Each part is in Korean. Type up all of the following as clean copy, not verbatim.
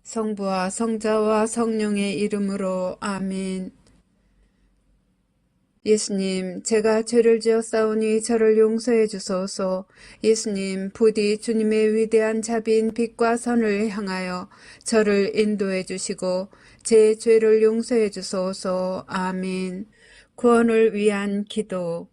성부와 성자와 성령의 이름으로 아멘. 예수님, 제가 죄를 지었사오니 저를 용서해 주소서. 예수님, 부디 주님의 위대한 자비인 빛과 선을 향하여 저를 인도해 주시고 제 죄를 용서해 주소서. 아멘. 구원을 위한 기도.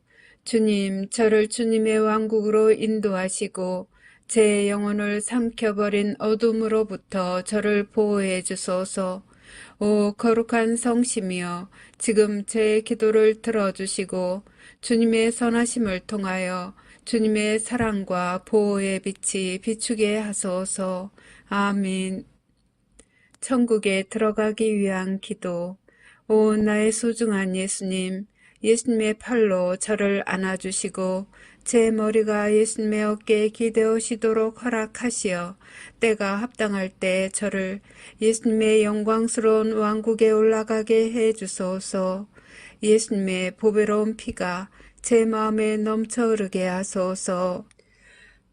주님, 저를 주님의 왕국으로 인도하시고 제 영혼을 삼켜버린 어둠으로부터 저를 보호해 주소서. 오 거룩한 성심이여, 지금 제 기도를 들어주시고 주님의 선하심을 통하여 주님의 사랑과 보호의 빛이 비추게 하소서. 아멘. 천국에 들어가기 위한 기도. 오 나의 소중한 예수님, 예수님의 팔로 저를 안아주시고 제 머리가 예수님의 어깨에 기대어시도록 허락하시어 때가 합당할 때 저를 예수님의 영광스러운 왕국에 올라가게 해주소서. 예수님의 보배로운 피가 제 마음에 넘쳐 흐르게 하소서.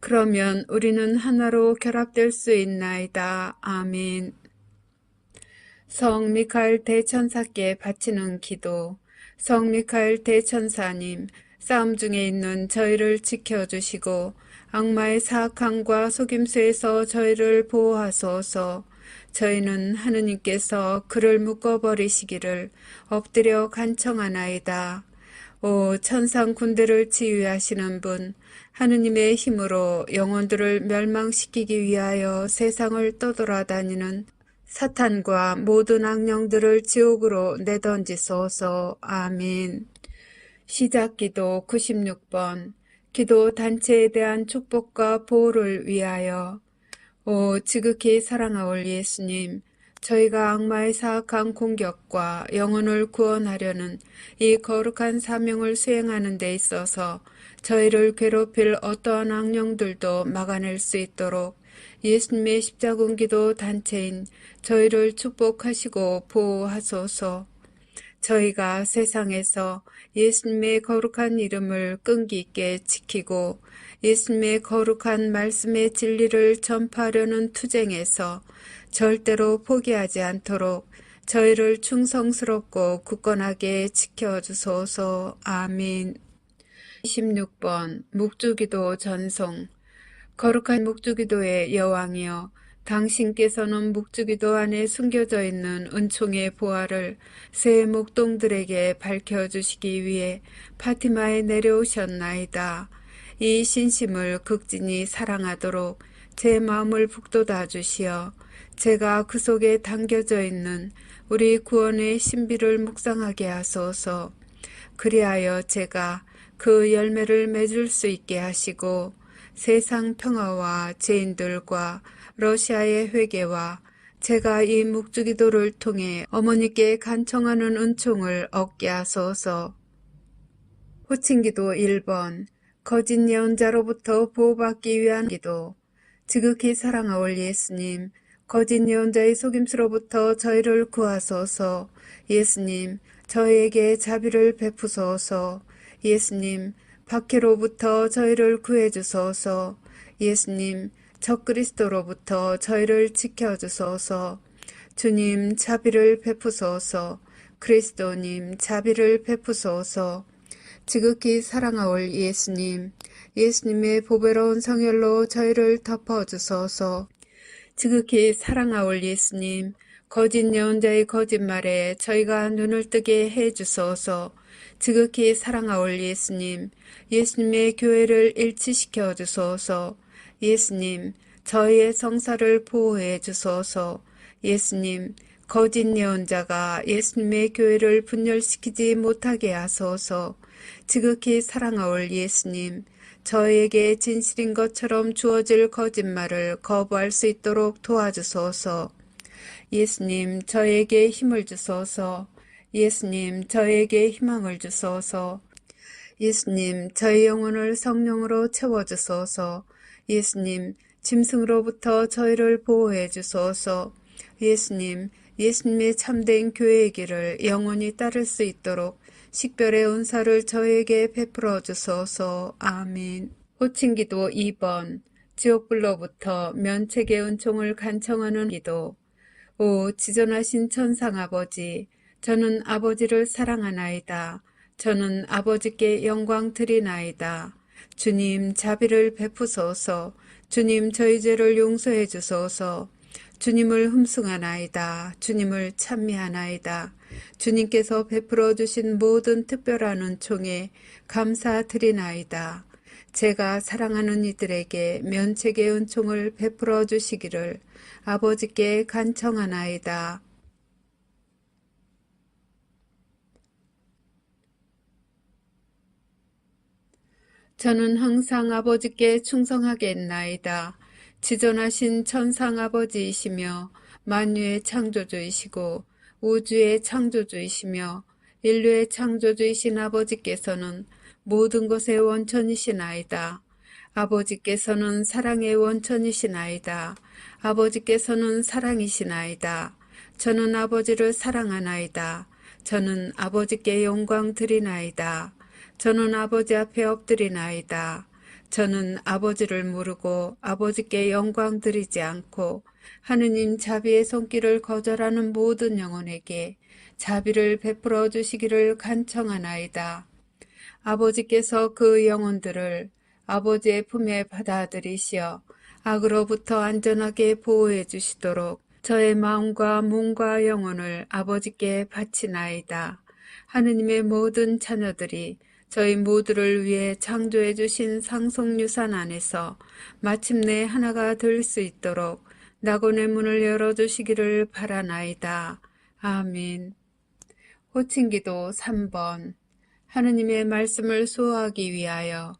그러면 우리는 하나로 결합될 수 있나이다. 아멘. 성 미카엘 대천사께 바치는 기도. 성 미카엘 대천사님, 싸움 중에 있는 저희를 지켜주시고 악마의 사악함과 속임수에서 저희를 보호하소서. 저희는 하느님께서 그를 묶어버리시기를 엎드려 간청하나이다. 오 천상 군대를 지휘하시는 분, 하느님의 힘으로 영혼들을 멸망시키기 위하여 세상을 떠돌아다니는 사탄과 모든 악령들을 지옥으로 내던지소서. 아멘. 시작기도 96번. 기도 단체에 대한 축복과 보호를 위하여. 오 지극히 사랑하올 예수님, 저희가 악마의 사악한 공격과 영혼을 구원하려는 이 거룩한 사명을 수행하는 데 있어서 저희를 괴롭힐 어떠한 악령들도 막아낼 수 있도록 예수님의 십자군기도 단체인 저희를 축복하시고 보호하소서. 저희가 세상에서 예수님의 거룩한 이름을 끈기 있게 지키고 예수님의 거룩한 말씀의 진리를 전파하려는 투쟁에서 절대로 포기하지 않도록 저희를 충성스럽고 굳건하게 지켜주소서. 아멘. 26번 묵주기도 전송. 거룩한 묵주기도의 여왕이여, 당신께서는 묵주기도 안에 숨겨져 있는 은총의 보화를 새 목동들에게 밝혀주시기 위해 파티마에 내려오셨나이다. 이 신심을 극진히 사랑하도록 제 마음을 북돋아 주시어 제가 그 속에 담겨져 있는 우리 구원의 신비를 묵상하게 하소서. 그리하여 제가 그 열매를 맺을 수 있게 하시고 세상 평화와 죄인들과 러시아의 회개와 제가 이 묵주기도를 통해 어머니께 간청하는 은총을 얻게 하소서. 호칭기도 1번. 거짓 예언자로부터 보호받기 위한 기도. 지극히 사랑하올 예수님, 거짓 예언자의 속임수로부터 저희를 구하소서. 예수님, 저희에게 자비를 베푸소서. 예수님, 박해로부터 저희를 구해주소서. 예수님, 적그리스도로부터 저희를 지켜주소서. 주님, 자비를 베푸소서. 그리스도님, 자비를 베푸소서. 지극히 사랑하올 예수님, 예수님의 보배로운 성혈로 저희를 덮어주소서. 지극히 사랑하올 예수님, 거짓 예언자의 거짓말에 저희가 눈을 뜨게 해주소서. 지극히 사랑하올 예수님, 예수님의 교회를 일치시켜 주소서. 예수님, 저희의 성사를 보호해 주소서. 예수님, 거짓 예언자가 예수님의 교회를 분열시키지 못하게 하소서. 지극히 사랑하올 예수님, 저에게 진실인 것처럼 주어질 거짓말을 거부할 수 있도록 도와주소서. 예수님, 저에게 힘을 주소서. 예수님, 저에게 희망을 주소서. 예수님, 저희 영혼을 성령으로 채워주소서. 예수님, 짐승으로부터 저희를 보호해 주소서. 예수님, 예수님의 참된 교회의 길을 영원히 따를 수 있도록 식별의 은사를 저에게 베풀어 주소서. 아멘. 호칭기도 2번. 지옥불로부터 면책의 은총을 간청하는 기도. 오 지존하신 천상아버지, 저는 아버지를 사랑하나이다. 저는 아버지께 영광 드리나이다. 주님 자비를 베푸소서. 주님 저희 죄를 용서해 주소서. 주님을 흠숭하나이다. 주님을 찬미하나이다. 주님께서 베풀어 주신 모든 특별한 은총에 감사드리나이다. 제가 사랑하는 이들에게 면책의 은총을 베풀어 주시기를 아버지께 간청하나이다. 저는 항상 아버지께 충성하겠나이다. 지존하신 천상 아버지이시며 만유의 창조주이시고 우주의 창조주이시며 인류의 창조주이신 아버지께서는 모든 것의 원천이시나이다. 아버지께서는 사랑의 원천이시나이다. 아버지께서는 사랑이시나이다. 저는 아버지를 사랑하나이다. 저는 아버지께 영광 드리나이다. 저는 아버지 앞에 엎드리나이다. 저는 아버지를 모르고 아버지께 영광 드리지 않고 하느님 자비의 손길을 거절하는 모든 영혼에게 자비를 베풀어 주시기를 간청하나이다. 아버지께서 그 영혼들을 아버지의 품에 받아들이시어 악으로부터 안전하게 보호해 주시도록 저의 마음과 몸과 영혼을 아버지께 바치나이다. 하느님의 모든 자녀들이 저희 모두를 위해 창조해 주신 상속유산 안에서 마침내 하나가 될 수 있도록 낙원의 문을 열어주시기를 바라나이다. 아멘. 호칭기도 3번. 하느님의 말씀을 수호하기 위하여.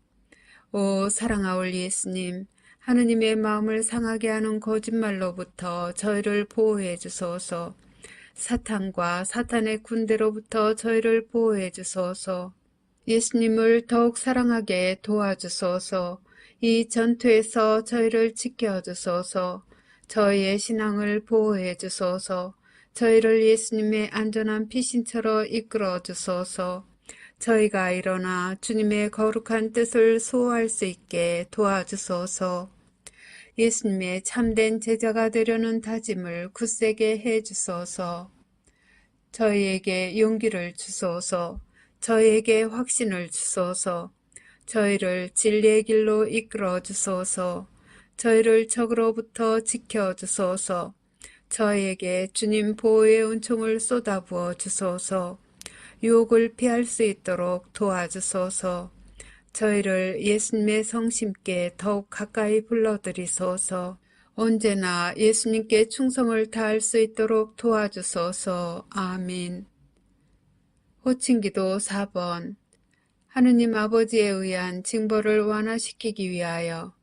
오 사랑하올 예수님, 하느님의 마음을 상하게 하는 거짓말로부터 저희를 보호해 주소서. 사탄과 사탄의 군대로부터 저희를 보호해 주소서. 예수님을 더욱 사랑하게 도와주소서. 이 전투에서 저희를 지켜주소서. 저희의 신앙을 보호해 주소서. 저희를 예수님의 안전한 피신처로 이끌어 주소서. 저희가 일어나 주님의 거룩한 뜻을 수호할 수 있게 도와주소서. 예수님의 참된 제자가 되려는 다짐을 굳세게 해 주소서. 저희에게 용기를 주소서. 저희에게 확신을 주소서. 저희를 진리의 길로 이끌어 주소서. 저희를 적으로부터 지켜 주소서. 저희에게 주님 보호의 은총을 쏟아부어 주소서. 유혹을 피할 수 있도록 도와주소서. 저희를 예수님의 성심께 더욱 가까이 불러들이소서. 언제나 예수님께 충성을 다할 수 있도록 도와주소서. 아멘. 호칭기도 4번. 하느님 아버지에 의한 징벌을 완화시키기 위하여.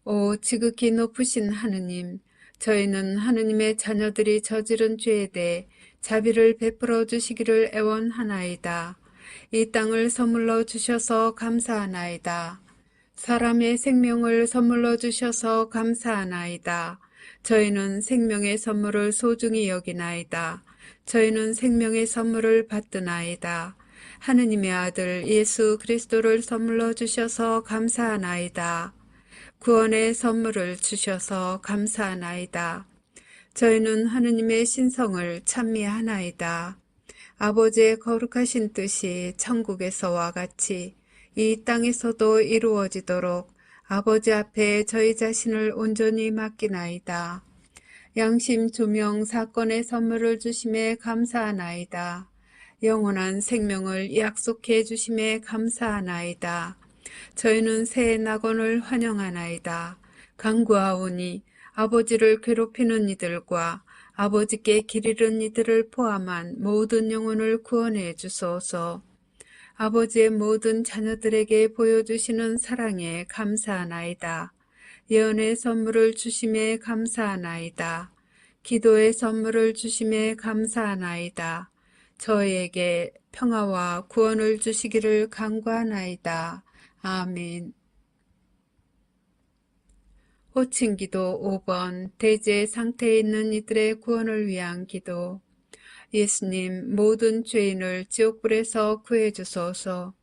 오 지극히 높으신 하느님, 저희는 하느님의 자녀들이 저지른 죄에 대해 자비를 베풀어 주시기를 애원하나이다. 이 땅을 선물로 주셔서 감사하나이다. 사람의 생명을 선물로 주셔서 감사하나이다. 저희는 생명의 선물을 소중히 여기나이다. 저희는 생명의 선물을 받드나이다. 하느님의 아들 예수 그리스도를 선물로 주셔서 감사하나이다. 구원의 선물을 주셔서 감사하나이다. 저희는 하느님의 신성을 찬미하나이다. 아버지의 거룩하신 뜻이 천국에서와 같이 이 땅에서도 이루어지도록 아버지 앞에 저희 자신을 온전히 맡기나이다. 양심 조명 사건의 선물을 주심에 감사하나이다. 영원한 생명을 약속해 주심에 감사하나이다. 저희는 새 낙원을 환영하나이다. 간구하오니 아버지를 괴롭히는 이들과 아버지께 길 잃은 이들을 포함한 모든 영혼을 구원해 주소서. 아버지의 모든 자녀들에게 보여주시는 사랑에 감사하나이다. 예언의 선물을 주심에 감사하나이다. 기도의 선물을 주심에 감사하나이다. 저희에게 평화와 구원을 주시기를 간구하나이다. 아멘. 호칭기도 5번. 대제 상태에 있는 이들의 구원을 위한 기도. 예수님, 모든 죄인을 지옥불에서 구해 주소서.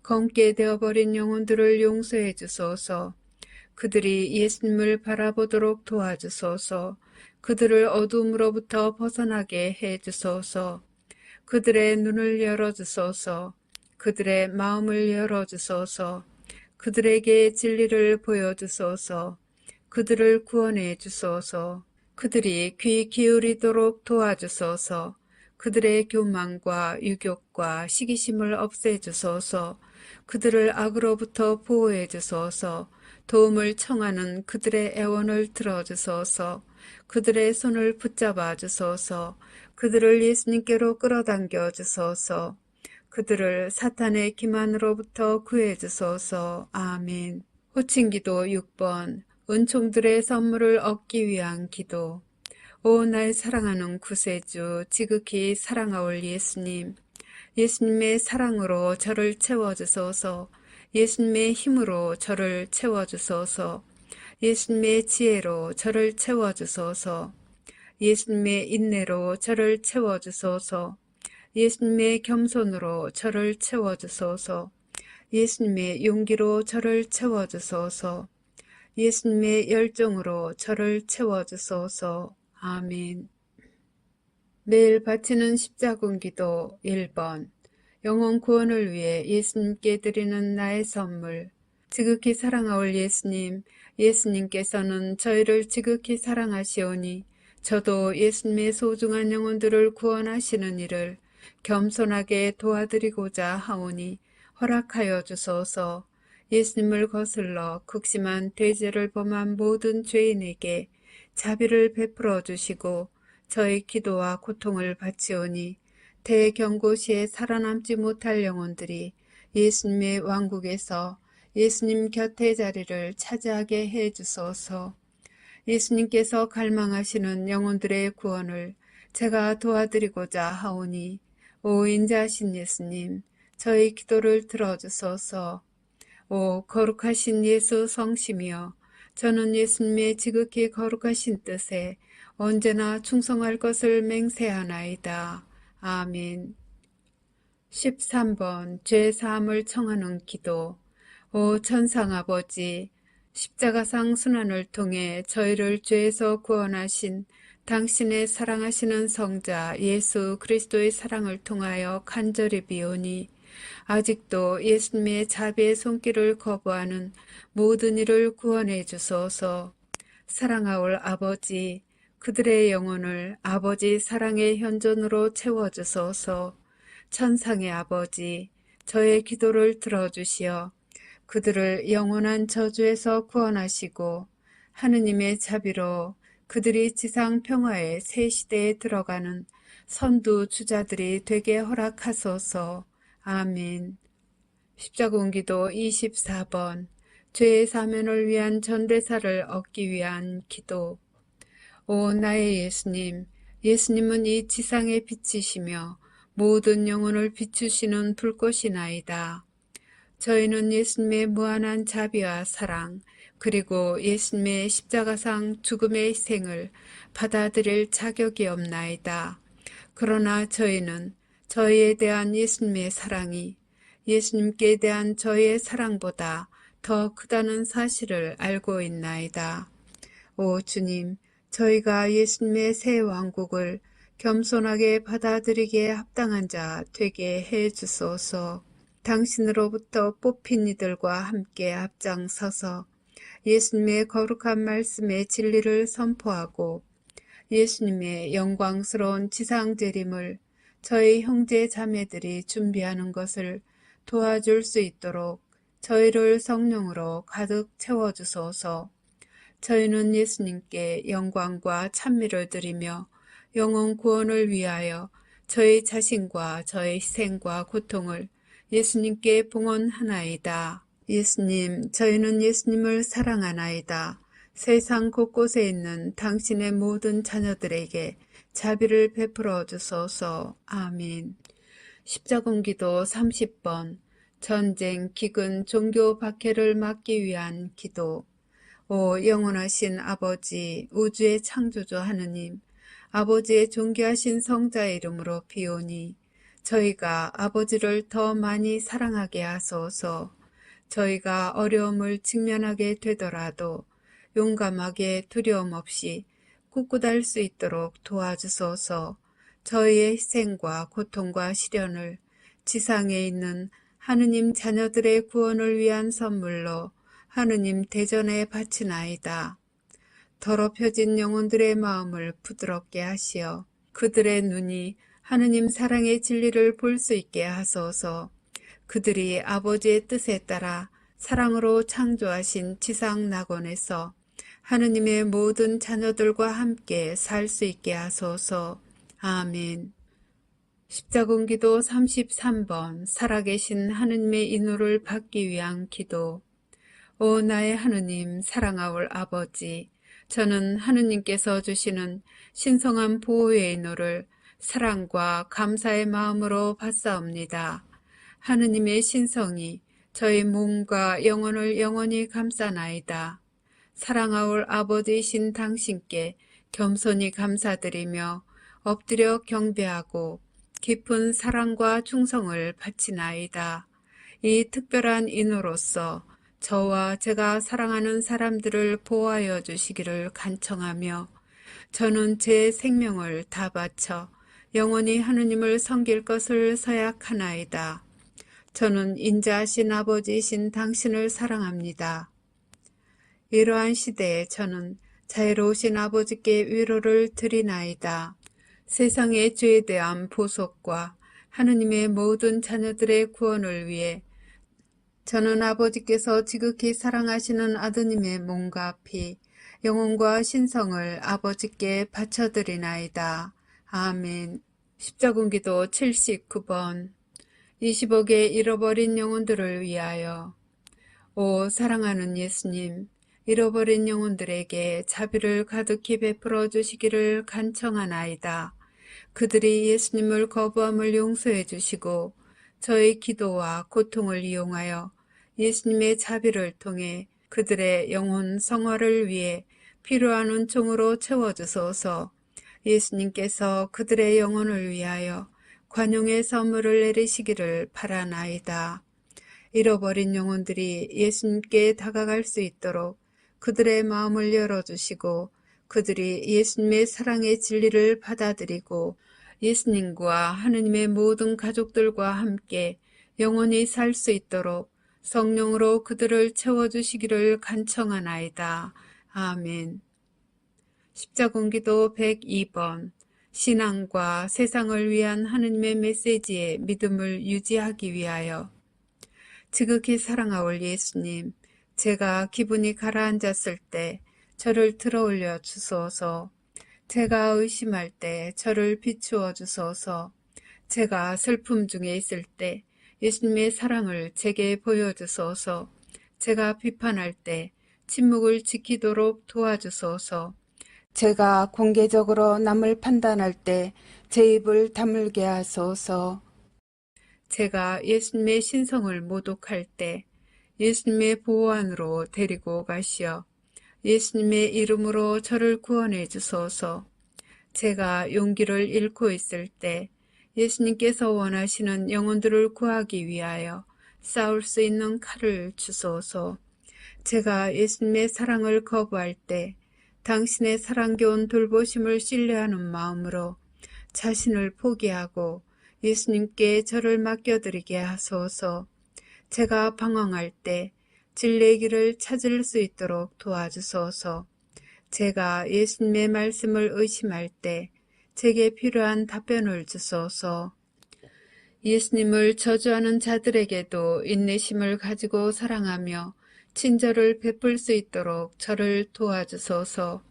검게 되어버린 영혼들을 용서해 주소서. 그들이 예수님을 바라보도록 도와주소서. 그들을 어둠으로부터 벗어나게 해 주소서. 그들의 눈을 열어주소서. 그들의 마음을 열어주소서. 그들에게 진리를 보여주소서. 그들을 구원해 주소서. 그들이 귀 기울이도록 도와주소서. 그들의 교만과 유욕과 시기심을 없애주소서. 그들을 악으로부터 보호해 주소서. 도움을 청하는 그들의 애원을 들어주소서. 그들의 손을 붙잡아 주소서. 그들을 예수님께로 끌어당겨 주소서. 그들을 사탄의 기만으로부터 구해 주소서. 아멘. 호칭기도 6번. 은총들의 선물을 얻기 위한 기도. 오, 날 사랑하는 구세주, 지극히 사랑하올 예수님. 예수님의 사랑으로 저를 채워주소서. 예수님의 힘으로 저를 채워주소서. 예수님의 지혜로 저를 채워주소서. 예수님의 인내로 저를 채워주소서. 예수님의 겸손으로 저를 채워주소서. 예수님의 용기로 저를 채워주소서. 예수님의 열정으로 저를 채워주소서. 아멘. 매일 바치는 십자군기도 1번. 영혼 구원을 위해 예수님께 드리는 나의 선물. 지극히 사랑하올 예수님, 예수님께서는 저희를 지극히 사랑하시오니 저도 예수님의 소중한 영혼들을 구원하시는 일을 겸손하게 도와드리고자 하오니 허락하여 주소서. 예수님을 거슬러 극심한 대죄를 범한 모든 죄인에게 자비를 베풀어 주시고 저의 기도와 고통을 바치오니 대경고시에 살아남지 못할 영혼들이 예수님의 왕국에서 예수님 곁의 자리를 차지하게 해 주소서. 예수님께서 갈망하시는 영혼들의 구원을 제가 도와드리고자 하오니 오 인자하신 예수님, 저희 기도를 들어주소서. 오 거룩하신 예수 성심이여, 저는 예수님의 지극히 거룩하신 뜻에 언제나 충성할 것을 맹세하나이다. 아멘. 13번 죄사함을 청하는 기도. 오 천상아버지, 십자가상 순환을 통해 저희를 죄에서 구원하신 당신의 사랑하시는 성자 예수 그리스도의 사랑을 통하여 간절히 비오니 아직도 예수님의 자비의 손길을 거부하는 모든 이를 구원해 주소서. 사랑하올 아버지, 그들의 영혼을 아버지 사랑의 현존으로 채워주소서. 천상의 아버지, 저의 기도를 들어주시어 그들을 영원한 저주에서 구원하시고 하느님의 자비로 그들이 지상 평화의 새 시대에 들어가는 선두 주자들이 되게 허락하소서. 아멘. 십자군기도 24번. 죄의 사면을 위한 전대사를 얻기 위한 기도. 오 나의 예수님, 예수님은 이 지상의 빛이시며 모든 영혼을 비추시는 불꽃이나이다. 저희는 예수님의 무한한 자비와 사랑, 그리고 예수님의 십자가상 죽음의 희생을 받아들일 자격이 없나이다. 그러나 저희는 저희에 대한 예수님의 사랑이 예수님께 대한 저희의 사랑보다 더 크다는 사실을 알고 있나이다. 오 주님, 저희가 예수님의 새 왕국을 겸손하게 받아들이기에 합당한 자 되게 해 주소서. 당신으로부터 뽑힌 이들과 함께 앞장서서 예수님의 거룩한 말씀의 진리를 선포하고 예수님의 영광스러운 지상재림을 저희 형제 자매들이 준비하는 것을 도와줄 수 있도록 저희를 성령으로 가득 채워주소서. 저희는 예수님께 영광과 찬미를 드리며 영혼 구원을 위하여 저희 자신과 저희 희생과 고통을 예수님께 봉헌하나이다. 예수님, 저희는 예수님을 사랑하나이다. 세상 곳곳에 있는 당신의 모든 자녀들에게 자비를 베풀어 주소서. 아멘. 십자군기도 30번. 전쟁, 기근, 종교 박해를 막기 위한 기도. 오 영원하신 아버지, 우주의 창조주 하느님, 아버지의 존귀하신 성자의 이름으로 비오니 저희가 아버지를 더 많이 사랑하게 하소서. 저희가 어려움을 직면하게 되더라도 용감하게 두려움 없이 굳굳할 수 있도록 도와주소서. 저희의 희생과 고통과 시련을 지상에 있는 하느님 자녀들의 구원을 위한 선물로 하느님 대전에 바치나이다. 더럽혀진 영혼들의 마음을 부드럽게 하시어 그들의 눈이 하느님 사랑의 진리를 볼 수 있게 하소서. 그들이 아버지의 뜻에 따라 사랑으로 창조하신 지상 낙원에서 하느님의 모든 자녀들과 함께 살 수 있게 하소서. 아멘. 십자군기도 33번 살아계신 하느님의 인호를 받기 위한 기도. 오 나의 하느님 사랑하올 아버지, 저는 하느님께서 주시는 신성한 보호의 인호를 사랑과 감사의 마음으로 받사옵니다. 하느님의 신성이 저희 몸과 영혼을 영원히 감싸나이다. 사랑하올 아버지이신 당신께 겸손히 감사드리며 엎드려 경배하고 깊은 사랑과 충성을 바치나이다. 이 특별한 인호로서 저와 제가 사랑하는 사람들을 보호하여 주시기를 간청하며 저는 제 생명을 다 바쳐 영원히 하느님을 섬길 것을 서약하나이다. 저는 인자하신 아버지이신 당신을 사랑합니다. 이러한 시대에 저는 자애로우신 아버지께 위로를 드리나이다. 세상의 죄에 대한 보속과 하느님의 모든 자녀들의 구원을 위해 저는 아버지께서 지극히 사랑하시는 아드님의 몸과 피, 영혼과 신성을 아버지께 바쳐드리나이다. 아멘. 십자군기도 79번 20억의 잃어버린 영혼들을 위하여. 오 사랑하는 예수님, 잃어버린 영혼들에게 자비를 가득히 베풀어 주시기를 간청하나이다. 그들이 예수님을 거부함을 용서해 주시고 저의 기도와 고통을 이용하여 예수님의 자비를 통해 그들의 영혼 성화를 위해 필요한 은총으로 채워주소서. 예수님께서 그들의 영혼을 위하여 관용의 선물을 내리시기를 바라나이다. 잃어버린 영혼들이 예수님께 다가갈 수 있도록 그들의 마음을 열어주시고 그들이 예수님의 사랑의 진리를 받아들이고 예수님과 하느님의 모든 가족들과 함께 영원히 살 수 있도록 성령으로 그들을 채워주시기를 간청하나이다. 아멘. 십자군기도 102번 신앙과 세상을 위한 하느님의 메시지에 믿음을 유지하기 위하여. 지극히 사랑하올 예수님, 제가 기분이 가라앉았을 때 저를 들어올려 주소서. 제가 의심할 때 저를 비추어 주소서. 제가 슬픔 중에 있을 때 예수님의 사랑을 제게 보여주소서. 제가 비판할 때 침묵을 지키도록 도와주소서. 제가 공개적으로 남을 판단할 때 제 입을 다물게 하소서. 제가 예수님의 신성을 모독할 때 예수님의 보호 안으로 데리고 가시어 예수님의 이름으로 저를 구원해 주소서. 제가 용기를 잃고 있을 때 예수님께서 원하시는 영혼들을 구하기 위하여 싸울 수 있는 칼을 주소서. 제가 예수님의 사랑을 거부할 때 당신의 사랑겨운 돌보심을 신뢰하는 마음으로 자신을 포기하고 예수님께 저를 맡겨드리게 하소서. 제가 방황할 때 진리의 길을 찾을 수 있도록 도와주소서. 제가 예수님의 말씀을 의심할 때 제게 필요한 답변을 주소서. 예수님을 저주하는 자들에게도 인내심을 가지고 사랑하며 친절을 베풀 수 있도록 저를 도와주소서.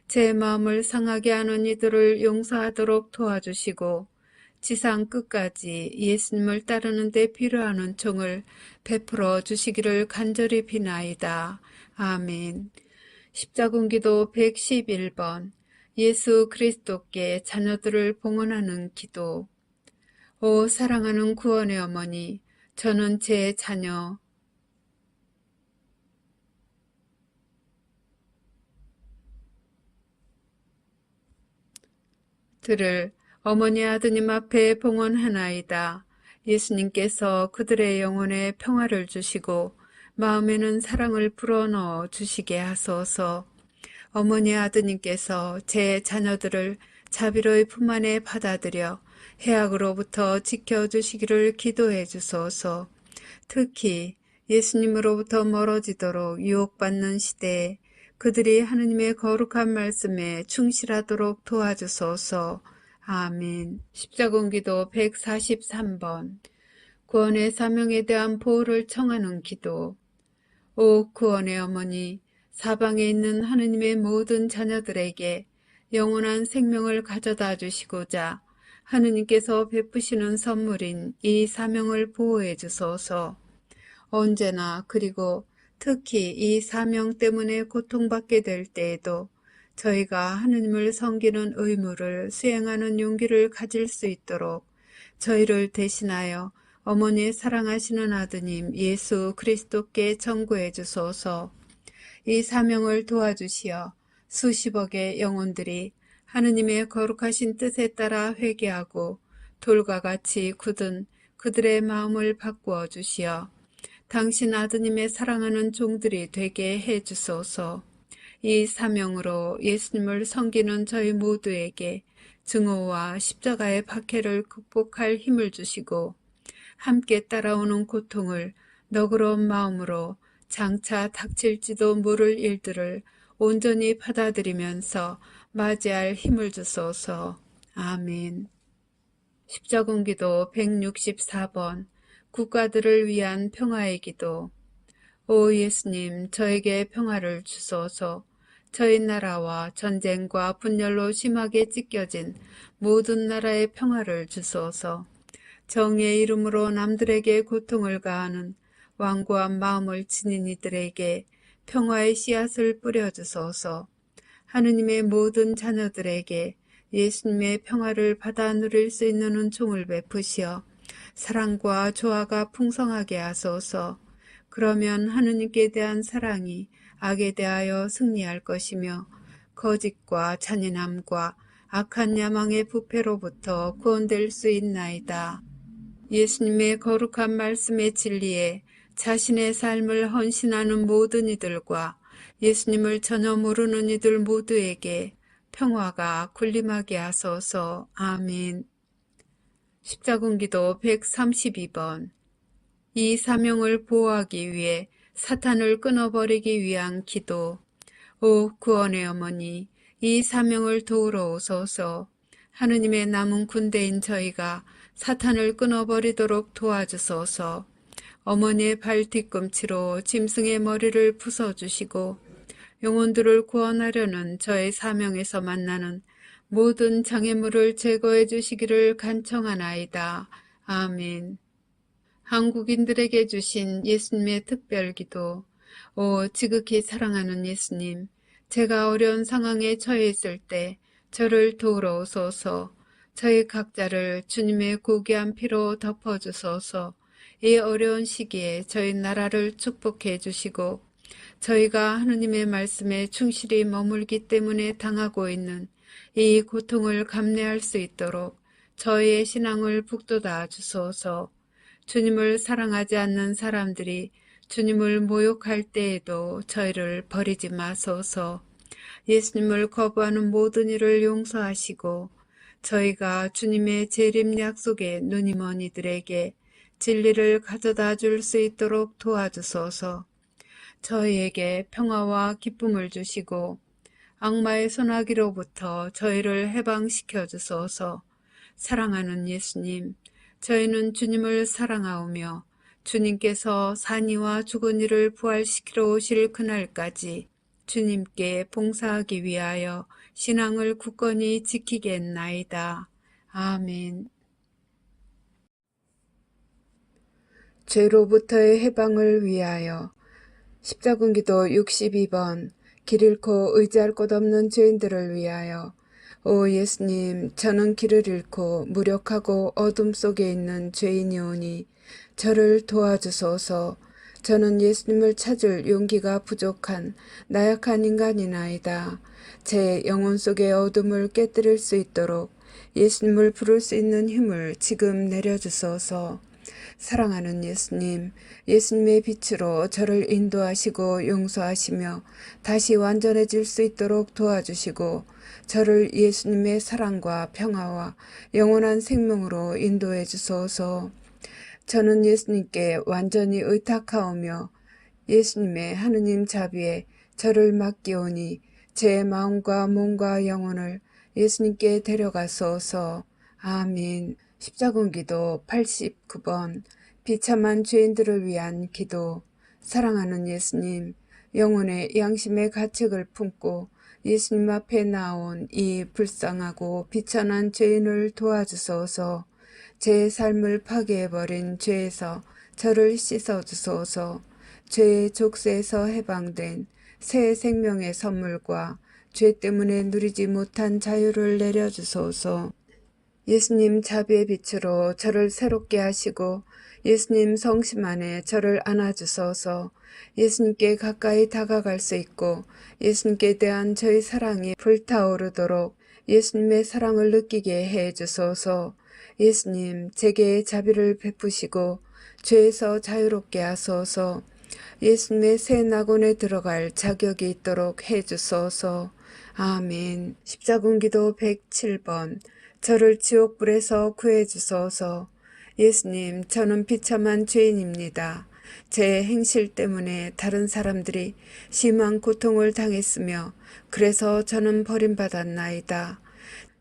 제 마음을 상하게 하는 이들을 용서하도록 도와주시고 지상 끝까지 예수님을 따르는 데 필요한 은총을 베풀어 주시기를 간절히 비나이다. 아멘. 십자군기도 111번 예수 그리스도께 자녀들을 봉헌하는 기도. 오 사랑하는 구원의 어머니, 저는 제 자녀 들을 어머니 아드님 앞에 봉헌하나이다. 예수님께서 그들의 영혼에 평화를 주시고 마음에는 사랑을 불어넣어 주시게 하소서. 어머니 아드님께서 제 자녀들을 자비로이 품 안에 받아들여 해악으로부터 지켜주시기를 기도해 주소서. 특히 예수님으로부터 멀어지도록 유혹받는 시대에 그들이 하느님의 거룩한 말씀에 충실하도록 도와주소서. 아멘. 십자군기도 143번. 구원의 사명에 대한 보호를 청하는 기도. 오 구원의 어머니, 사방에 있는 하느님의 모든 자녀들에게 영원한 생명을 가져다 주시고자 하느님께서 베푸시는 선물인 이 사명을 보호해 주소서. 언제나 그리고 특히 이 사명 때문에 고통받게 될 때에도 저희가 하느님을 섬기는 의무를 수행하는 용기를 가질 수 있도록 저희를 대신하여 어머니의 사랑하시는 아드님 예수 그리스도께 전구해 주소서. 이 사명을 도와주시어 수십억의 영혼들이 하느님의 거룩하신 뜻에 따라 회개하고 돌과 같이 굳은 그들의 마음을 바꾸어 주시어 당신 아드님의 사랑하는 종들이 되게 해 주소서. 이 사명으로 예수님을 섬기는 저희 모두에게 증오와 십자가의 박해를 극복할 힘을 주시고 함께 따라오는 고통을 너그러운 마음으로 장차 닥칠지도 모를 일들을 온전히 받아들이면서 맞이할 힘을 주소서. 아멘. 십자군기도 164번. 국가들을 위한 평화의 기도. 오 예수님, 저에게 평화를 주소서. 저희 나라와 전쟁과 분열로 심하게 찢겨진 모든 나라의 평화를 주소서. 정의의 이름으로 남들에게 고통을 가하는 완고한 마음을 지닌 이들에게 평화의 씨앗을 뿌려주소서. 하느님의 모든 자녀들에게 예수님의 평화를 받아 누릴 수 있는 은총을 베푸시어 사랑과 조화가 풍성하게 하소서. 그러면 하느님께 대한 사랑이 악에 대하여 승리할 것이며 거짓과 잔인함과 악한 야망의 부패로부터 구원될 수 있나이다. 예수님의 거룩한 말씀의 진리에 자신의 삶을 헌신하는 모든 이들과 예수님을 전혀 모르는 이들 모두에게 평화가 군림하게 하소서. 아멘. 십자군기도 132번. 이 사명을 보호하기 위해 사탄을 끊어버리기 위한 기도. 오 구원의 어머니, 이 사명을 도우러 오소서. 하느님의 남은 군대인 저희가 사탄을 끊어버리도록 도와주소서. 어머니의 발 뒤꿈치로 짐승의 머리를 부숴주시고 영혼들을 구원하려는 저의 사명에서 만나는 모든 장애물을 제거해 주시기를 간청하나이다. 아멘. 한국인들에게 주신 예수님의 특별기도. 오 지극히 사랑하는 예수님, 제가 어려운 상황에 처해 있을 때 저를 도우러 오소서. 저희 각자를 주님의 고귀한 피로 덮어주소서. 이 어려운 시기에 저희 나라를 축복해 주시고 저희가 하느님의 말씀에 충실히 머물기 때문에 당하고 있는 이 고통을 감내할 수 있도록 저희의 신앙을 북돋아 주소서. 주님을 사랑하지 않는 사람들이 주님을 모욕할 때에도 저희를 버리지 마소서. 예수님을 거부하는 모든 일을 용서하시고 저희가 주님의 재림 약속에 눈이 먼 이들에게 진리를 가져다 줄 수 있도록 도와주소서. 저희에게 평화와 기쁨을 주시고 악마의 손아귀로부터 저희를 해방시켜 주소서. 사랑하는 예수님, 저희는 주님을 사랑하오며 주님께서 산이와 죽은 이를 부활시키러 오실 그날까지 주님께 봉사하기 위하여 신앙을 굳건히 지키겠나이다. 아멘. 죄로부터의 해방을 위하여. 십자군기도 62번. 길 잃고 의지할 곳 없는 죄인들을 위하여. 오 예수님, 저는 길을 잃고 무력하고 어둠 속에 있는 죄인이오니 저를 도와주소서. 저는 예수님을 찾을 용기가 부족한 나약한 인간이나이다. 제 영혼 속의 어둠을 깨뜨릴 수 있도록 예수님을 부를 수 있는 힘을 지금 내려주소서. 사랑하는 예수님, 예수님의 빛으로 저를 인도하시고 용서하시며 다시 완전해질 수 있도록 도와주시고 저를 예수님의 사랑과 평화와 영원한 생명으로 인도해 주소서. 저는 예수님께 완전히 의탁하오며 예수님의 하느님 자비에 저를 맡기오니 제 마음과 몸과 영혼을 예수님께 데려가소서. 아멘. 십자군기도 89번 비참한 죄인들을 위한 기도. 사랑하는 예수님, 영혼의 양심의 가책을 품고 예수님 앞에 나온 이 불쌍하고 비천한 죄인을 도와주소서. 제 삶을 파괴해버린 죄에서 저를 씻어주소서. 죄의 족쇄에서 해방된 새 생명의 선물과 죄 때문에 누리지 못한 자유를 내려주소서. 예수님 자비의 빛으로 저를 새롭게 하시고 예수님 성심 안에 저를 안아주소서. 예수님께 가까이 다가갈 수 있고 예수님께 대한 저의 사랑이 불타오르도록 예수님의 사랑을 느끼게 해주소서. 예수님, 제게 자비를 베푸시고 죄에서 자유롭게 하소서. 예수님의 새 낙원에 들어갈 자격이 있도록 해주소서. 아멘. 십자군기도 107번 저를 지옥불에서 구해주소서. 예수님, 저는 비참한 죄인입니다. 제 행실 때문에 다른 사람들이 심한 고통을 당했으며 그래서 저는 버림받았나이다.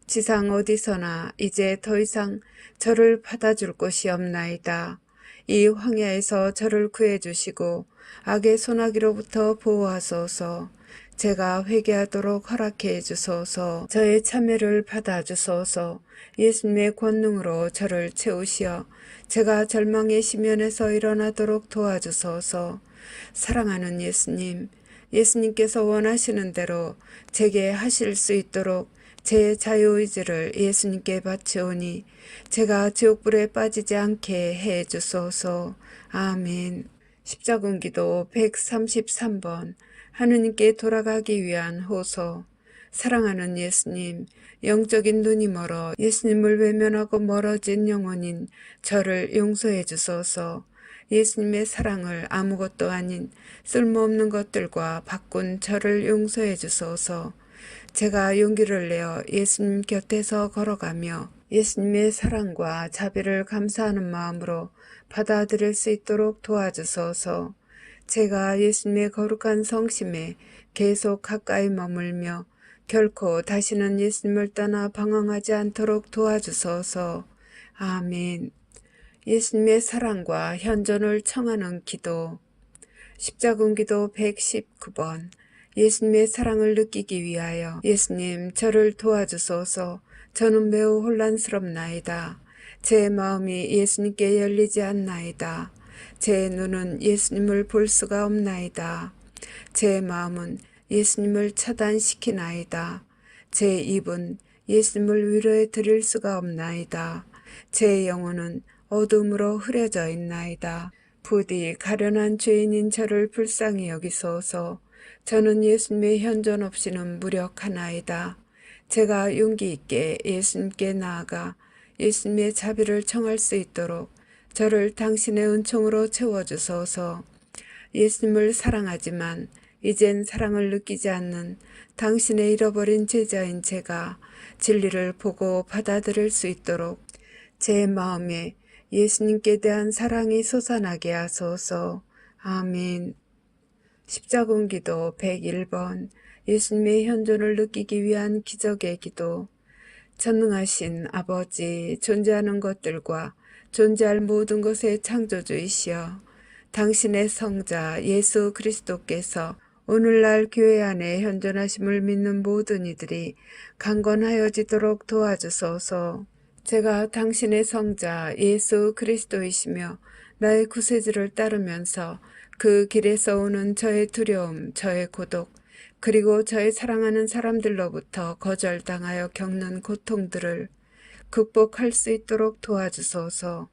지상 어디서나 이제 더 이상 저를 받아줄 곳이 없나이다. 이 황야에서 저를 구해주시고 악의 소나기로부터 보호하소서. 제가 회개하도록 허락해 주소서. 저의 참회를 받아주소서. 예수님의 권능으로 저를 채우시어 제가 절망의 시면에서 일어나도록 도와주소서. 사랑하는 예수님, 예수님께서 원하시는 대로 제게 하실 수 있도록 제 자유의지를 예수님께 바치오니 제가 지옥불에 빠지지 않게 해 주소서. 아멘. 십자군기도 133번 하느님께 돌아가기 위한 호소. 사랑하는 예수님, 영적인 눈이 멀어 예수님을 외면하고 멀어진 영혼인 저를 용서해 주소서. 예수님의 사랑을 아무것도 아닌 쓸모없는 것들과 바꾼 저를 용서해 주소서. 제가 용기를 내어 예수님 곁에서 걸어가며 예수님의 사랑과 자비를 감사하는 마음으로 받아들일 수 있도록 도와주소서. 제가 예수님의 거룩한 성심에 계속 가까이 머물며 결코 다시는 예수님을 떠나 방황하지 않도록 도와주소서. 아멘. 예수님의 사랑과 현존을 청하는 기도. 십자군기도 119번 예수님의 사랑을 느끼기 위하여 예수님 저를 도와주소서. 저는 매우 혼란스럽나이다. 제 마음이 예수님께 열리지 않나이다. 제 눈은 예수님을 볼 수가 없나이다. 제 마음은 예수님을 차단시키나이다. 제 입은 예수님을 위로해 드릴 수가 없나이다. 제 영혼은 어둠으로 흐려져 있나이다. 부디 가련한 죄인인 저를 불쌍히 여기소서. 저는 예수님의 현존 없이는 무력하나이다. 제가 용기 있게 예수님께 나아가 예수님의 자비를 청할 수 있도록 저를 당신의 은총으로 채워주소서. 예수님을 사랑하지만 이젠 사랑을 느끼지 않는 당신의 잃어버린 제자인 제가 진리를 보고 받아들일 수 있도록 제 마음에 예수님께 대한 사랑이 솟아나게 하소서. 아멘. 십자군기도 101번 예수님의 현존을 느끼기 위한 기적의 기도. 전능하신 아버지, 존재하는 것들과 존재할 모든 것의 창조주이시여, 당신의 성자 예수 그리스도께서 오늘날 교회 안에 현존하심을 믿는 모든 이들이 강건하여지도록 도와주소서. 제가 당신의 성자 예수 그리스도이시며 나의 구세주를 따르면서 그 길에서 오는 저의 두려움, 저의 고독, 그리고 저의 사랑하는 사람들로부터 거절당하여 겪는 고통들을 극복할 수 있도록 도와주소서.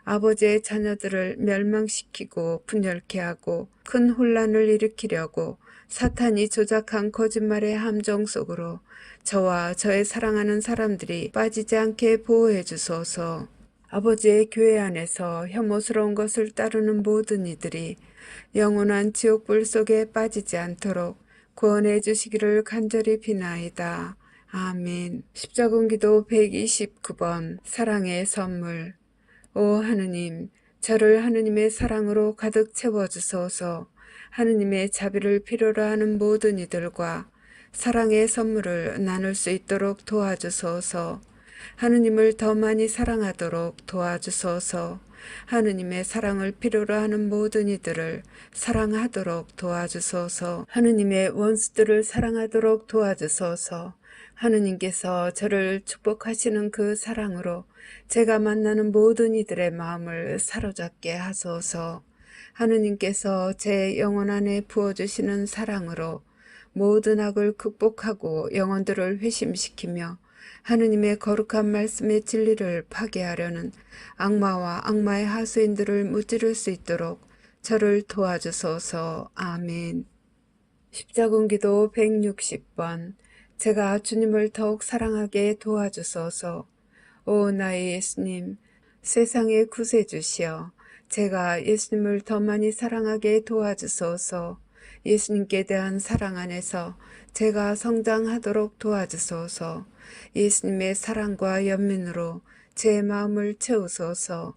아버지의 자녀들을 멸망시키고 분열케 하고 큰 혼란을 일으키려고 사탄이 조작한 거짓말의 함정 속으로 저와 저의 사랑하는 사람들이 빠지지 않게 보호해 주소서. 아버지의 교회 안에서 혐오스러운 것을 따르는 모든 이들이 영원한 지옥불 속에 빠지지 않도록 구원해 주시기를 간절히 비나이다. 아멘. 십자군기도 129번 사랑의 선물. 오 하느님, 저를 하느님의 사랑으로 가득 채워주소서. 하느님의 자비를 필요로 하는 모든 이들과 사랑의 선물을 나눌 수 있도록 도와주소서. 하느님을 더 많이 사랑하도록 도와주소서. 하느님의 사랑을 필요로 하는 모든 이들을 사랑하도록 도와주소서. 하느님의 원수들을 사랑하도록 도와주소서. 하느님께서 저를 축복하시는 그 사랑으로 제가 만나는 모든 이들의 마음을 사로잡게 하소서. 하느님께서 제 영혼 안에 부어주시는 사랑으로 모든 악을 극복하고 영혼들을 회심시키며 하느님의 거룩한 말씀의 진리를 파괴하려는 악마와 악마의 하수인들을 무찌를 수 있도록 저를 도와주소서. 아멘. 십자군기도 160번. 제가 주님을 더욱 사랑하게 도와주소서. 오 나의 예수님, 세상의 구세주시여, 제가 예수님을 더 많이 사랑하게 도와주소서. 예수님께 대한 사랑 안에서 제가 성장하도록 도와주소서. 예수님의 사랑과 연민으로 제 마음을 채우소서.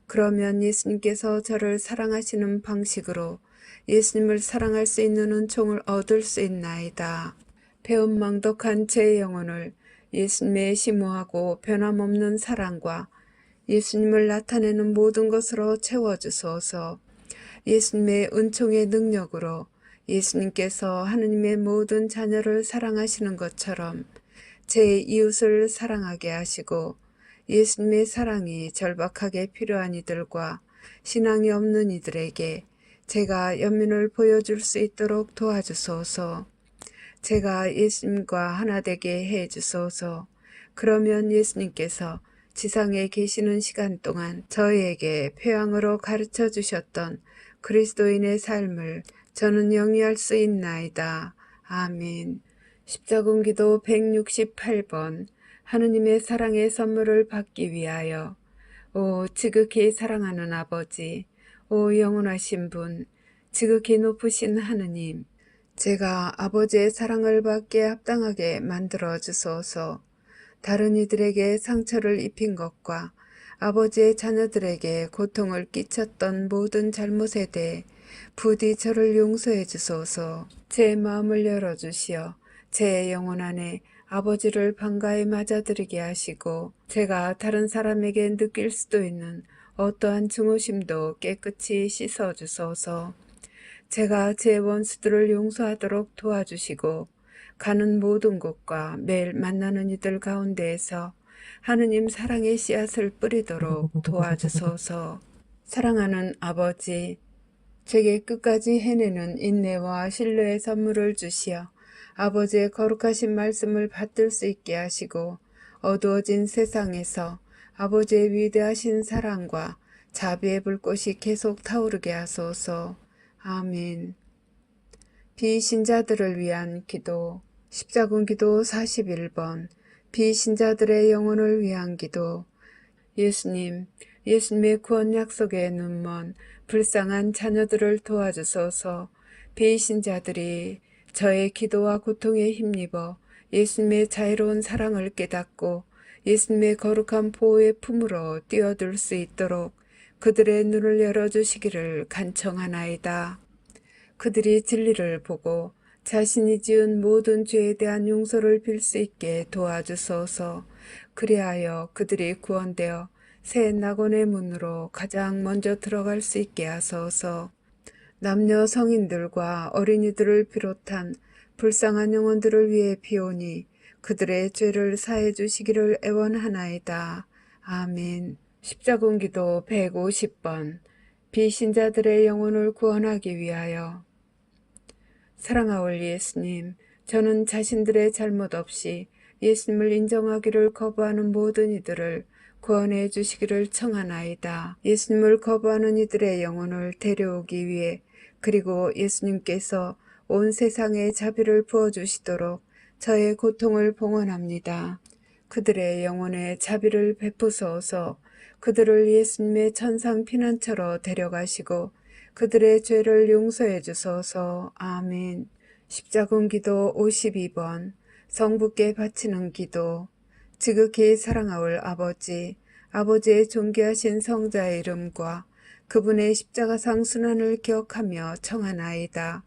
그러면 예수님께서 저를 사랑하시는 방식으로 예수님을 사랑할 수 있는 은총을 얻을 수 있나이다. 배은망덕한 제 영혼을 예수님의 심오하고 변함없는 사랑과 예수님을 나타내는 모든 것으로 채워주소서. 예수님의 은총의 능력으로 예수님께서 하느님의 모든 자녀를 사랑하시는 것처럼 제 이웃을 사랑하게 하시고 예수님의 사랑이 절박하게 필요한 이들과 신앙이 없는 이들에게 제가 연민을 보여줄 수 있도록 도와주소서. 제가 예수님과 하나 되게 해 주소서. 그러면 예수님께서 지상에 계시는 시간 동안 저희에게 표양으로 가르쳐 주셨던 그리스도인의 삶을 저는 영위할 수 있나이다. 아멘. 십자군기도 168번. 하느님의 사랑의 선물을 받기 위하여. 오 지극히 사랑하는 아버지, 오 영원하신 분, 지극히 높으신 하느님, 제가 아버지의 사랑을 받기에 합당하게 만들어 주소서. 다른 이들에게 상처를 입힌 것과 아버지의 자녀들에게 고통을 끼쳤던 모든 잘못에 대해 부디 저를 용서해 주소서. 제 마음을 열어주시어 제 영혼 안에 아버지를 반가이 맞아들이게 하시고 제가 다른 사람에게 느낄 수도 있는 어떠한 증오심도 깨끗이 씻어주소서. 제가 제 원수들을 용서하도록 도와주시고 가는 모든 곳과 매일 만나는 이들 가운데에서 하느님 사랑의 씨앗을 뿌리도록 도와주소서. 사랑하는 아버지, 제게 끝까지 해내는 인내와 신뢰의 선물을 주시어 아버지의 거룩하신 말씀을 받들 수 있게 하시고 어두워진 세상에서 아버지의 위대하신 사랑과 자비의 불꽃이 계속 타오르게 하소서. 아멘. 비신자들을 위한 기도. 십자군기도 41번. 비신자들의 영혼을 위한 기도. 예수님, 예수님의 구원 약속의 눈먼 불쌍한 자녀들을 도와주소서. 비신자들이 저의 기도와 고통에 힘입어 예수님의 자애로운 사랑을 깨닫고 예수님의 거룩한 보호의 품으로 뛰어들 수 있도록 그들의 눈을 열어주시기를 간청하나이다. 그들이 진리를 보고 자신이 지은 모든 죄에 대한 용서를 빌 수 있게 도와주소서. 그리하여 그들이 구원되어 새 낙원의 문으로 가장 먼저 들어갈 수 있게 하소서. 남녀 성인들과 어린이들을 비롯한 불쌍한 영혼들을 위해 비오니 그들의 죄를 사해 주시기를 애원하나이다. 아멘. 십자군기도 150번. 비신자들의 영혼을 구원하기 위하여. 사랑하올 예수님, 저는 자신들의 잘못 없이 예수님을 인정하기를 거부하는 모든 이들을 구원해 주시기를 청하나이다. 예수님을 거부하는 이들의 영혼을 데려오기 위해 그리고 예수님께서 온 세상에 자비를 부어주시도록 저의 고통을 봉헌합니다. 그들의 영혼에 자비를 베푸소서. 그들을 예수님의 천상 피난처로 데려가시고 그들의 죄를 용서해 주소서. 아멘. 십자군기도 52번 성부께 바치는 기도. 지극히 사랑하올 아버지, 아버지의 존귀하신 성자의 이름과 그분의 십자가상 순환을 기억하며 청하나이다.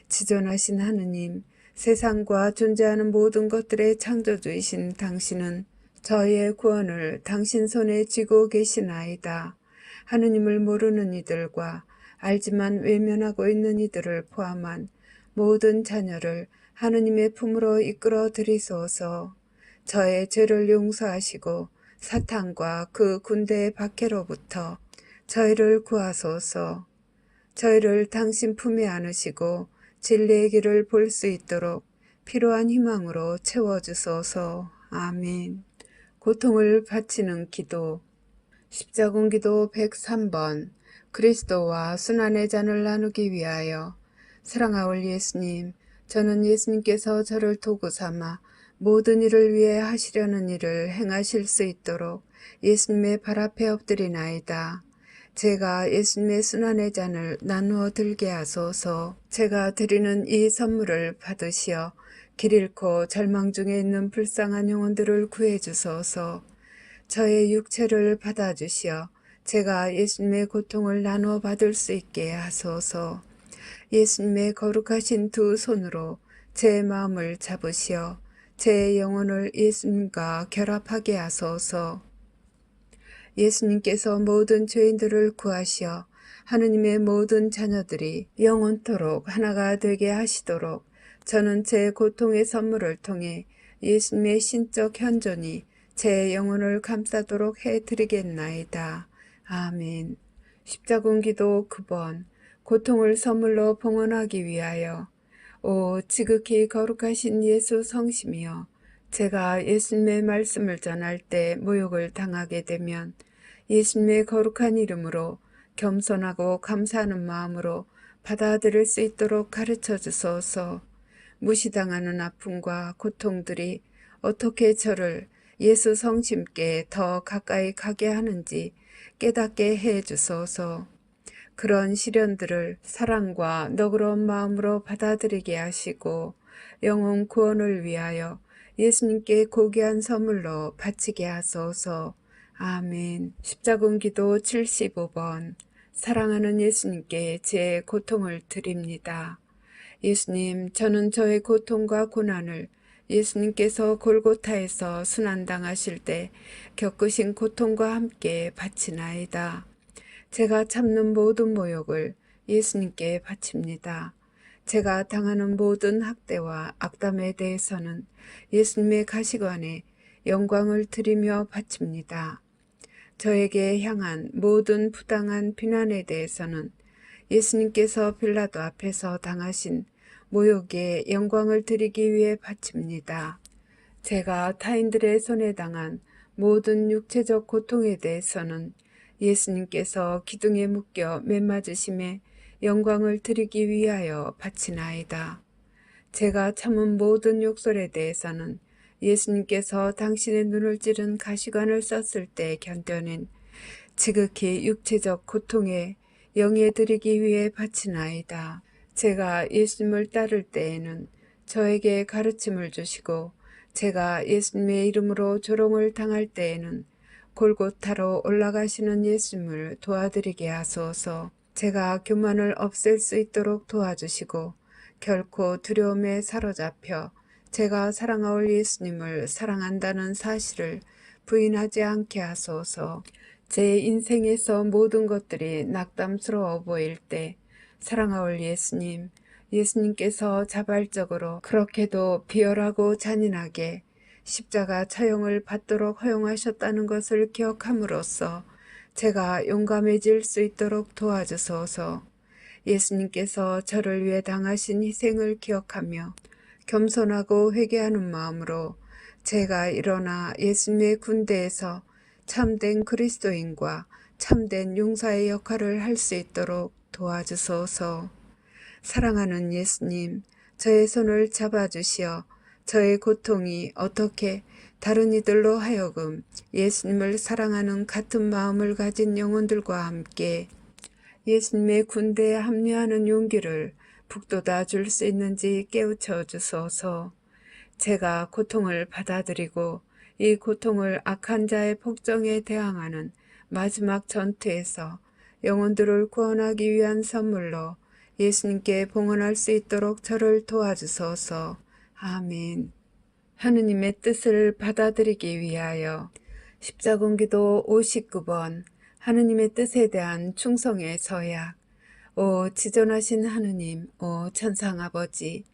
지존하신 하느님, 세상과 존재하는 모든 것들의 창조주이신 당신은 저희의 구원을 당신 손에 쥐고 계시나이다. 하느님을 모르는 이들과 알지만 외면하고 있는 이들을 포함한 모든 자녀를 하느님의 품으로 이끌어 들이소서. 저의 죄를 용서하시고 사탄과 그 군대의 박해로부터 저희를 구하소서. 저희를 당신 품에 안으시고 진리의 길을 볼 수 있도록 필요한 희망으로 채워주소서. 아멘. 고통을 바치는 기도. 십자군기도 103번 그리스도와 순환의 잔을 나누기 위하여. 사랑하올 예수님, 저는 예수님께서 저를 도구 삼아 모든 일을 위해 하시려는 일을 행하실 수 있도록 예수님의 발 앞에 엎드리나이다. 제가 예수님의 순환의 잔을 나누어 들게 하소서. 제가 드리는 이 선물을 받으시어 길 잃고 절망 중에 있는 불쌍한 영혼들을 구해 주소서. 저의 육체를 받아주시어 제가 예수님의 고통을 나누어 받을 수 있게 하소서. 예수님의 거룩하신 두 손으로 제 마음을 잡으시어 제 영혼을 예수님과 결합하게 하소서. 예수님께서 모든 죄인들을 구하시어 하느님의 모든 자녀들이 영원토록 하나가 되게 하시도록 저는 제 고통의 선물을 통해 예수님의 신적 현존이 제 영혼을 감싸도록 해드리겠나이다. 아멘. 십자군기도 9번 고통을 선물로 봉헌하기 위하여. 오 지극히 거룩하신 예수 성심이여, 제가 예수님의 말씀을 전할 때 모욕을 당하게 되면 예수님의 거룩한 이름으로 겸손하고 감사하는 마음으로 받아들일 수 있도록 가르쳐 주소서. 무시당하는 아픔과 고통들이 어떻게 저를 예수 성심께 더 가까이 가게 하는지 깨닫게 해 주소서. 그런 시련들을 사랑과 너그러운 마음으로 받아들이게 하시고 영혼 구원을 위하여 예수님께 고귀한 선물로 바치게 하소서. 아멘. 십자군기도 75번 사랑하는 예수님께 제 고통을 드립니다. 예수님, 저는 저의 고통과 고난을 예수님께서 골고타에서 순환당하실 때 겪으신 고통과 함께 바치나이다. 제가 참는 모든 모욕을 예수님께 바칩니다. 제가 당하는 모든 학대와 악담에 대해서는 예수님의 가시관에 영광을 드리며 바칩니다. 저에게 향한 모든 부당한 비난에 대해서는 예수님께서 빌라도 앞에서 당하신 모욕에 영광을 드리기 위해 바칩니다. 제가 타인들의 손에 당한 모든 육체적 고통에 대해서는 예수님께서 기둥에 묶여 매맞으심에 영광을 드리기 위하여 바치나이다. 제가 참은 모든 욕설에 대해서는 예수님께서 당신의 눈을 찌른 가시관을 썼을 때 견뎌낸 지극히 육체적 고통에 영예 드리기 위해 바치나이다. 제가 예수님을 따를 때에는 저에게 가르침을 주시고 제가 예수님의 이름으로 조롱을 당할 때에는 골고타로 올라가시는 예수님을 도와드리게 하소서. 제가 교만을 없앨 수 있도록 도와주시고 결코 두려움에 사로잡혀 제가 사랑하올 예수님을 사랑한다는 사실을 부인하지 않게 하소서. 제 인생에서 모든 것들이 낙담스러워 보일 때 사랑하올 예수님, 예수님께서 자발적으로 그렇게도 비열하고 잔인하게 십자가 처형을 받도록 허용하셨다는 것을 기억함으로써 제가 용감해질 수 있도록 도와주소서. 예수님께서 저를 위해 당하신 희생을 기억하며 겸손하고 회개하는 마음으로 제가 일어나 예수님의 군대에서 참된 그리스도인과 참된 용사의 역할을 할 수 있도록 도와주소서. 사랑하는 예수님, 저의 손을 잡아주시어 저의 고통이 어떻게 다른 이들로 하여금 예수님을 사랑하는 같은 마음을 가진 영혼들과 함께 예수님의 군대에 합류하는 용기를 북돋아 줄 수 있는지 깨우쳐 주소서. 제가 고통을 받아들이고 이 고통을 악한 자의 폭정에 대항하는 마지막 전투에서 영혼들을 구원하기 위한 선물로 예수님께 봉헌할 수 있도록 저를 도와주소서. 아멘. 하느님의 뜻을 받아들이기 위하여 십자군기도 59번 하느님의 뜻에 대한 충성의 서약. 오 지존하신 하느님, 오 천상아버지,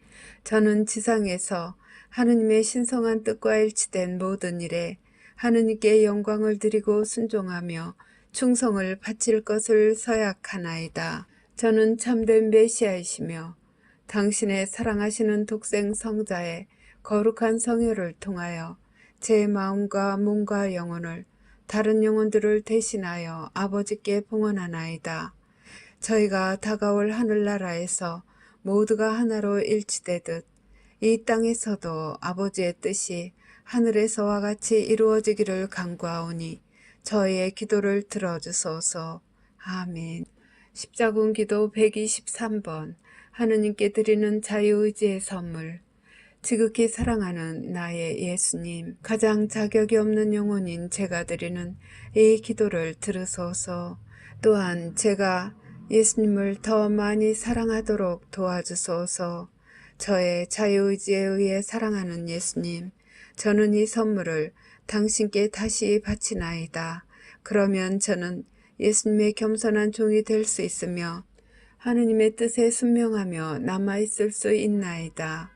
저는 지상에서 하느님의 신성한 뜻과 일치된 모든 일에 하느님께 영광을 드리고 순종하며 충성을 바칠 것을 서약하나이다. 저는 참된 메시아이시며 당신의 사랑하시는 독생 성자의 거룩한 성혈을 통하여 제 마음과 몸과 영혼을 다른 영혼들을 대신하여 아버지께 봉헌하나이다. 저희가 다가올 하늘나라에서 모두가 하나로 일치되듯 이 땅에서도 아버지의 뜻이 하늘에서와 같이 이루어지기를 간구하오니 저희의 기도를 들어주소서. 아멘. 십자군 기도 123번 하느님께 드리는 자유의지의 선물. 지극히 사랑하는 나의 예수님, 가장 자격이 없는 영혼인 제가 드리는 이 기도를 들으소서. 또한 제가 예수님을 더 많이 사랑하도록 도와주소서. 저의 자유의지에 의해 사랑하는 예수님, 저는 이 선물을 당신께 다시 바치나이다. 그러면 저는 예수님의 겸손한 종이 될 수 있으며 하느님의 뜻에 순명하며 남아있을 수 있나이다.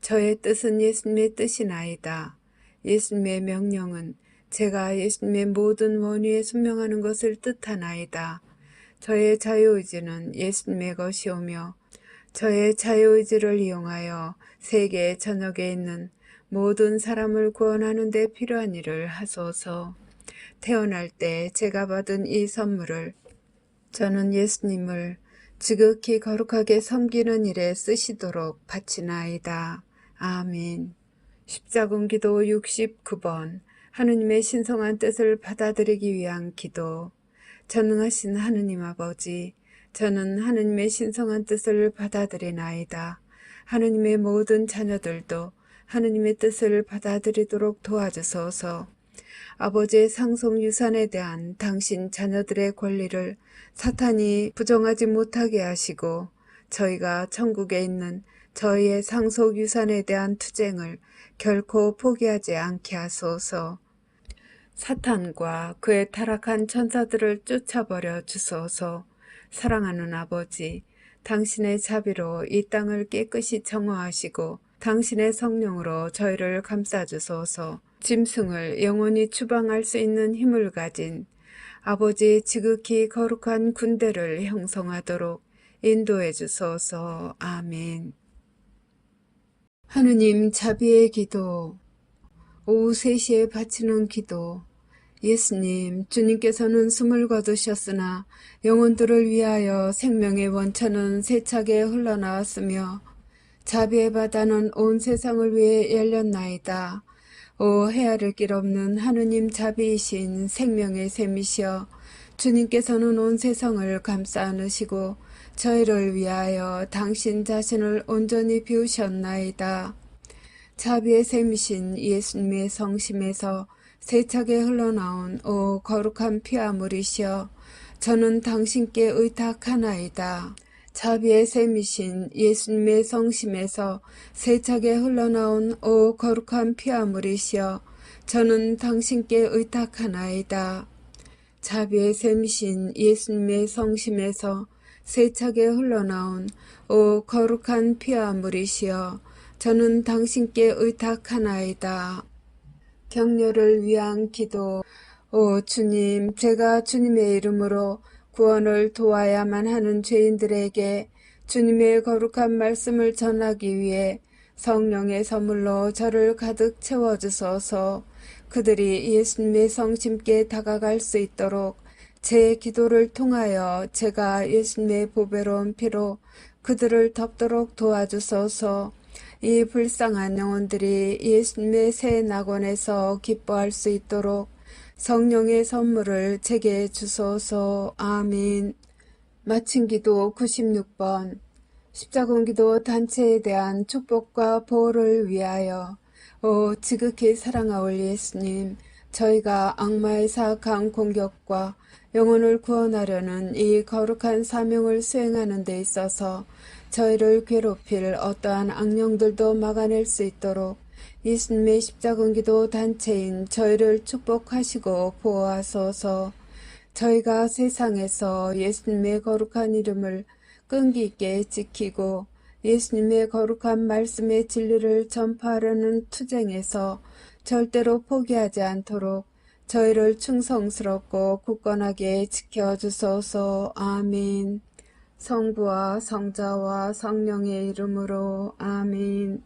저의 뜻은 예수님의 뜻이나이다. 예수님의 명령은 제가 예수님의 모든 원위에 순명하는 것을 뜻하나이다. 저의 자유의지는 예수님의 것이오며 저의 자유의지를 이용하여 세계 전역에 있는 모든 사람을 구원하는 데 필요한 일을 하소서. 태어날 때 제가 받은 이 선물을 저는 예수님을 지극히 거룩하게 섬기는 일에 쓰시도록 바치나이다. 아멘. 십자군 기도 69번 하느님의 신성한 뜻을 받아들이기 위한 기도. 전능하신 하느님 아버지, 저는 하느님의 신성한 뜻을 받아들이나이다. 하느님의 모든 자녀들도 하느님의 뜻을 받아들이도록 도와주소서. 아버지의 상속 유산에 대한 당신 자녀들의 권리를 사탄이 부정하지 못하게 하시고 저희가 천국에 있는 저희의 상속 유산에 대한 투쟁을 결코 포기하지 않게 하소서. 사탄과 그의 타락한 천사들을 쫓아버려 주소서. 사랑하는 아버지, 당신의 자비로 이 땅을 깨끗이 정화하시고 당신의 성령으로 저희를 감싸주소서. 짐승을 영원히 추방할 수 있는 힘을 가진 아버지의 지극히 거룩한 군대를 형성하도록 인도해 주소서. 아멘. 하느님 자비의 기도. 오후 3시에 바치는 기도. 예수님, 주님께서는 숨을 거두셨으나 영혼들을 위하여 생명의 원천은 세차게 흘러나왔으며 자비의 바다는 온 세상을 위해 열렸나이다. 오 헤아릴 길 없는 하느님 자비이신 생명의 샘이시여, 주님께서는 온 세상을 감싸 안으시고 저희를 위하여 당신 자신을 온전히 비우셨나이다. 자비의 샘이신 예수님의 성심에서 세차게 흘러나온 오 거룩한 피와 물이시여, 저는 당신께 의탁하나이다. 자비의 샘이신 예수님의 성심에서 세차게 흘러나온 오 거룩한 피와 물이시여, 저는 당신께 의탁하나이다. 자비의 샘이신 예수님의 성심에서 세차게 흘러나온 오 거룩한 피와 물이시여, 저는 당신께 의탁하나이다. 격려를 위한 기도. 오 주님, 제가 주님의 이름으로 구원을 도와야만 하는 죄인들에게 주님의 거룩한 말씀을 전하기 위해 성령의 선물로 저를 가득 채워주소서. 그들이 예수님의 성심께 다가갈 수 있도록 제 기도를 통하여 제가 예수님의 보배로운 피로 그들을 덮도록 도와주소서. 이 불쌍한 영혼들이 예수님의 새 낙원에서 기뻐할 수 있도록 성령의 선물을 제게 주소서. 아멘. 마친 기도 96번. 십자군기도 단체에 대한 축복과 보호를 위하여. 오 지극히 사랑하올 예수님, 저희가 악마의 사악한 공격과 영혼을 구원하려는 이 거룩한 사명을 수행하는 데 있어서 저희를 괴롭힐 어떠한 악령들도 막아낼 수 있도록 예수님의 십자군기도 단체인 저희를 축복하시고 보호하소서. 저희가 세상에서 예수님의 거룩한 이름을 끈기 있게 지키고 예수님의 거룩한 말씀의 진리를 전파하려는 투쟁에서 절대로 포기하지 않도록 저희를 충성스럽고 굳건하게 지켜주소서. 아멘. 성부와 성자와 성령의 이름으로 아멘.